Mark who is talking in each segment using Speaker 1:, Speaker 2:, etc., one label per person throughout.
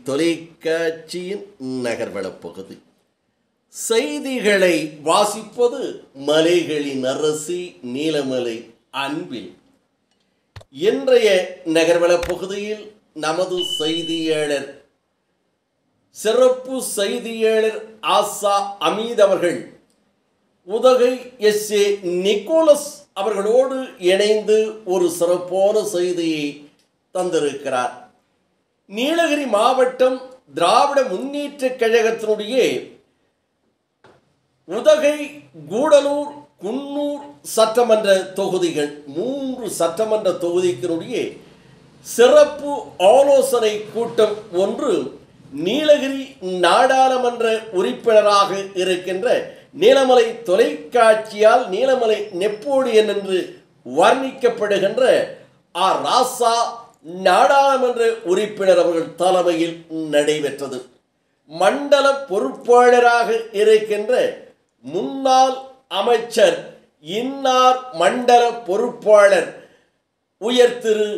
Speaker 1: தொலைக்காட்சியின் நகர்வளப் பகுதி. செய்திகளை வாசிப்பது மலைகளின் அரசி நீலமலை அன்பில். இன்றைய நகர்வளப் பகுதியில் நமது செய்தியாளர் சிறப்பு செய்தியாளர் ஆசா அமீத் அவர்கள் உதகை SA நிக்கோலஸ் அவர்களோடு இணைந்து ஒரு சிறப்பான செய்தியை தந்திருக்கிறார். நீலகிரி மாவட்டம் திராவிட முன்னேற்றக் கழகத்தினுடைய உதகை, கூடலூர், குன்னூர் சட்டமன்ற தொகுதிகள் 3 சட்டமன்ற தொகுதிக்கினுடைய சிறப்பு ஆலோசனை கூட்டம் ஒன்று நீலகிரி நாடாளுமன்ற உறுப்பினராக இருக்கின்ற நீலமலை தொலைக்காட்சியால் நீலமலை நெப்போலியன் என்று வர்ணிக்கப்படுகின்ற ராசா நாடாளுமன்ற உறுப்பினர் அவர்கள் தலைமையில் நடைபெற்றது. மண்டல பொறுப்பாளராக இருக்கின்ற முன்னாள் அமைச்சர் இன்னார் மண்டல பொறுப்பாளர் உயர் திரு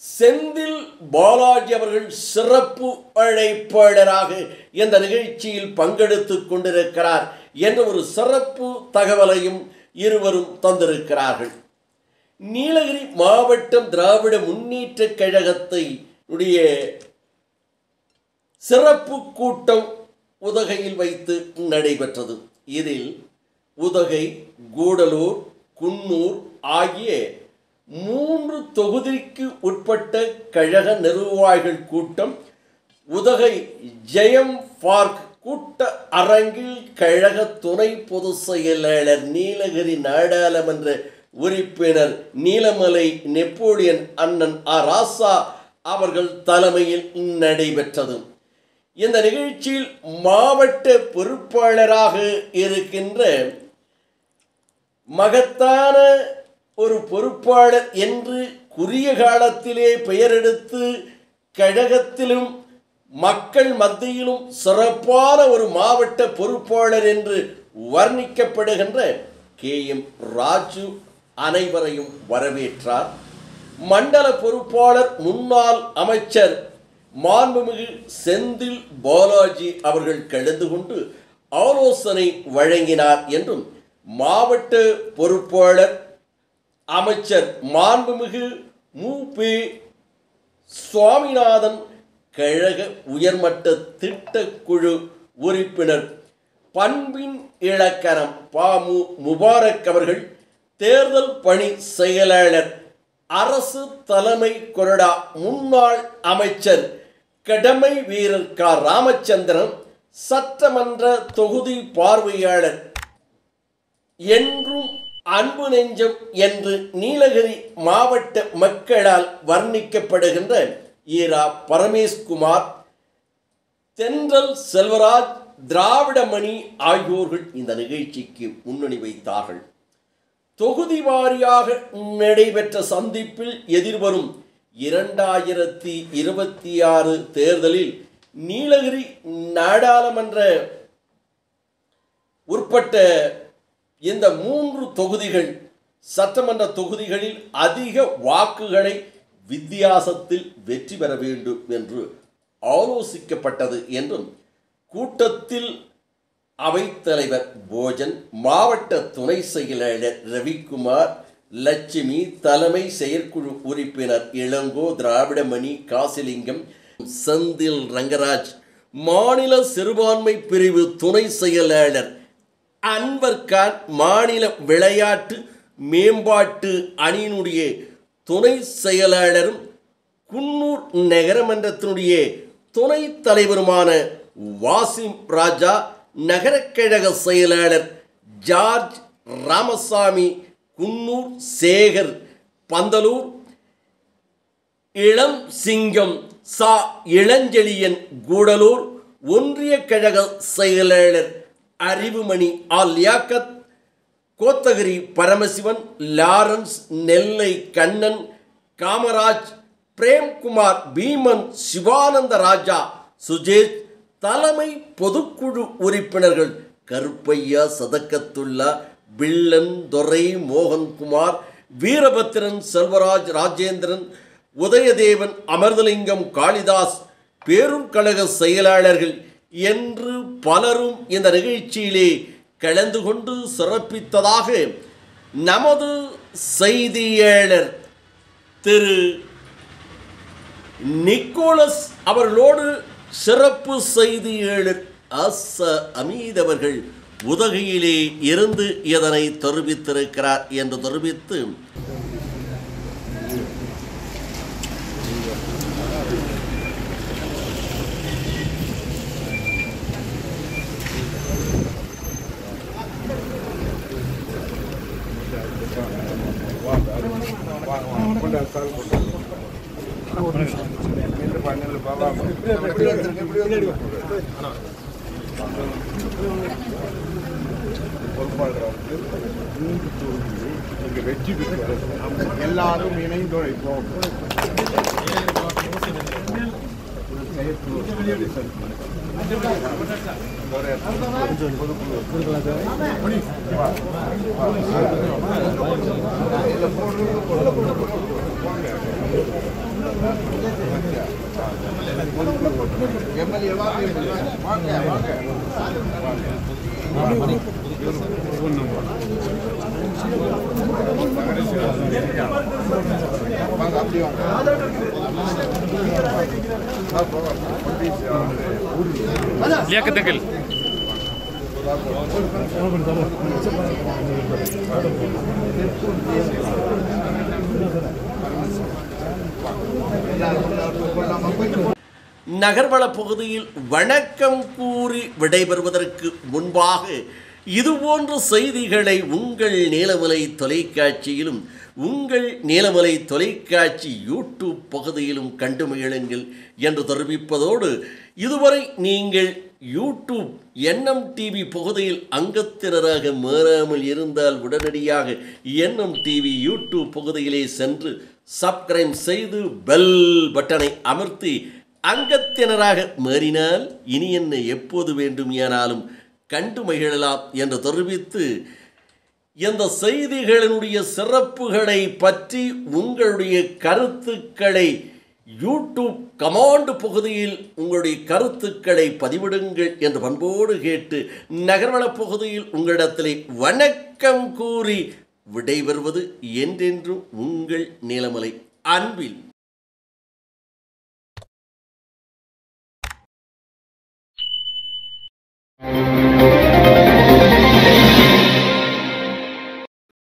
Speaker 1: செந்தில் பாலாஜி அவர்கள் சிறப்பு அழைப்பாளராக இந்த நிகழ்ச்சியில் பங்கெடுத்துக் கொண்டிருக்கிறார் என்ற ஒரு சிறப்பு தகவலையும் இருவரும் தந்திருக்கிறார்கள். நீலகிரி மாவட்டம் திராவிட முன்னேற்றக் கழகத்தை உடைய சிறப்பு கூட்டம் உதகையில் வைத்து நடைபெற்றது. இதில் உதகை, கூடலூர், குன்னூர் ஆகிய 3 தொகுதிக்கு உட்பட்ட கழக நிர்வாகிகள் கூட்டம் உதகை ஜெயம் பார்க் கூட்ட அரங்கில் கழக துணை பொதுச் செயலாளர் நீலகிரி நாடாளுமன்ற உறுப்பினர் நீலமலை நெப்போலியன் அண்ணன் ராசா அவர்கள் தலைமையில் நடைபெற்றது. இந்த நிகழ்ச்சியில் மாவட்ட பொறுப்பாளராக இருக்கின்ற மகத்தான ஒரு பொறுப்பாளர் என்று குறுகிய காலத்திலே பெயரெடுத்து கழகத்திலும் மக்கள் மத்தியிலும் சிறப்பான ஒரு மாவட்ட பொறுப்பாளர் என்று வர்ணிக்கப்படுகின்ற KM ராஜு அனைவரையும் வரவேற்றார். மண்டல பொறுப்பாளர் முன்னாள் அமைச்சர் மாண்புமிகு செந்தில் பாலாஜி அவர்கள் கலந்து கொண்டு ஆலோசனை வழங்கினார் என்றும் மாவட்ட பொறுப்பாளர் அமைச்சர் மாண்புமிகு மு.ப. சுவாமிநாதன் கழக உயர்மட்ட திட்டக்குழு உறுப்பினர் பண்பின் இலக்கணம் ப.மு. முபாரக் அவர்கள், தேர்தல் பணி செயலாளர் அரசு தலைமை கொறடா முன்னாள் அமைச்சர் கடமை வீரர் ராமச்சந்திரன், சட்டமன்ற தொகுதி பார்வையாளர் என்றும் அன்பு நெஞ்சம் என்று நீலகிரி மாவட்ட மக்களால் வர்ணிக்கப்படுகின்ற ஈரா பரமேஸ்குமார், தென்றல் செல்வராஜ், திராவிடமணி ஆகியோர்கள் இந்த நிகழ்ச்சிக்கு முன்னணி வைத்தார்கள். தொகுதி வாரியாக நடைபெற்ற சந்திப்பில் எதிர்வரும் 2026 தேர்தலில் நீலகிரி நாடாளுமன்ற உட்பட்ட இந்த 3 தொகுதிகள் சட்டமன்ற தொகுதிகளில் அதிக வாக்குகளை வித்தியாசத்தில் வெற்றி பெற வேண்டும் என்று ஆலோசிக்கப்பட்டது என்றும் கூட்டத்தில் அவைத்தலைவர் போஜன், மாவட்ட துணை செயலாளர் ரவிக்குமார், லட்சுமி, தலைமை செயற்குழு உறுப்பினர் இளங்கோ, திராவிடமணி காசிலிங்கம், செந்தில் ரங்கராஜ், மாநில சிறுபான்மை பிரிவு துணை செயலாளர் அன்வர்கான், மாநில விளையாட்டு மேம்பாட்டு அணியினுடைய துணை செயலாளரும் குன்னூர் நகரமன்றத்தினுடைய துணை தலைவருமான வாசிம் ராஜா, நகரக்கழக செயலாளர் ஜார்ஜ் ராமசாமி, குன்னூர் சேகர், பந்தலூர் இளம் சிங்கம், சா இளஞ்செழியன், கூடலூர் ஒன்றிய கழக செயலாளர் அறிவுமணி லியாக்கத், கோத்தகிரி பரமசிவன், லாரன்ஸ், நெல்லை கண்ணன், காமராஜ், பிரேம்குமார், பீமன், சிவானந்த ராஜா, சுஜேஷ், தலைமை பொதுக்குழு உறுப்பினர்கள் கருப்பையா, சதக்கத்துல்லா, வில்லன், துரை, மோகன்குமார், வீரபத்திரன், செல்வராஜ், ராஜேந்திரன், உதயதேவன், அமிர்தலிங்கம், காளிதாஸ், பேரூர் கழக செயலாளர்கள் என்று பலரும் இந்த நிகழ்ச்சியிலே கலந்து கொண்டு சிறப்பித்ததாக நமது செய்தியாளர் திரு நிக்கோலஸ் அவர்களோடு சிறப்பு செய்தியாளர் அமீத் அவர்கள் உதகையிலே இருந்து இதனை தெரிவித்திருக்கிறார் என்று தெரிவித்து
Speaker 2: வெற்றி பெற்று எல்லாரும் இணைந்து உழைப்போம்.
Speaker 3: lihat ketekil
Speaker 1: நகர்வள பகுதியில் வணக்கம் கூறி விடைபெறுவதற்கு முன்பாக இதுபோன்ற செய்திகளை உங்கள் நீலமலை தொலைக்காட்சியிலும் உங்கள் நீலமலை தொலைக்காட்சி யூடியூப் பகுதியிலும் கண்டு மகிழுங்கள் என்று தெரிவிப்பதோடு இதுவரை நீங்கள் யூடியூப் என்எம் டிவி பகுதியில் அங்கத்தினராக மாறாமல் இருந்தால் உடனடியாக என்எம் டிவி யூடியூப் பகுதியிலே சென்று சப்ஸ்கிரைப் செய்து பெல் பட்டனை அமர்த்தி அங்கத்தினராக மாறினால் இனி என்ன எப்போது வேண்டுமானாலும் கண்டு மகிழலாம் என்று தெரிவித்து இந்த செய்திகளினுடைய சிறப்புகளை பற்றி உங்களுடைய கருத்துக்களை யூடியூப் கமாண்ட் பகுதியில் உங்களுடைய கருத்துக்களை பதிவிடுங்கள் என்று பண்போடு கேட்டு நகர்வள பகுதியில் உங்களிடத்திலே வணக்கம் கூறி விடைபெறுவது என்றென்றும் உங்கள் நீலமலை அன்பில்.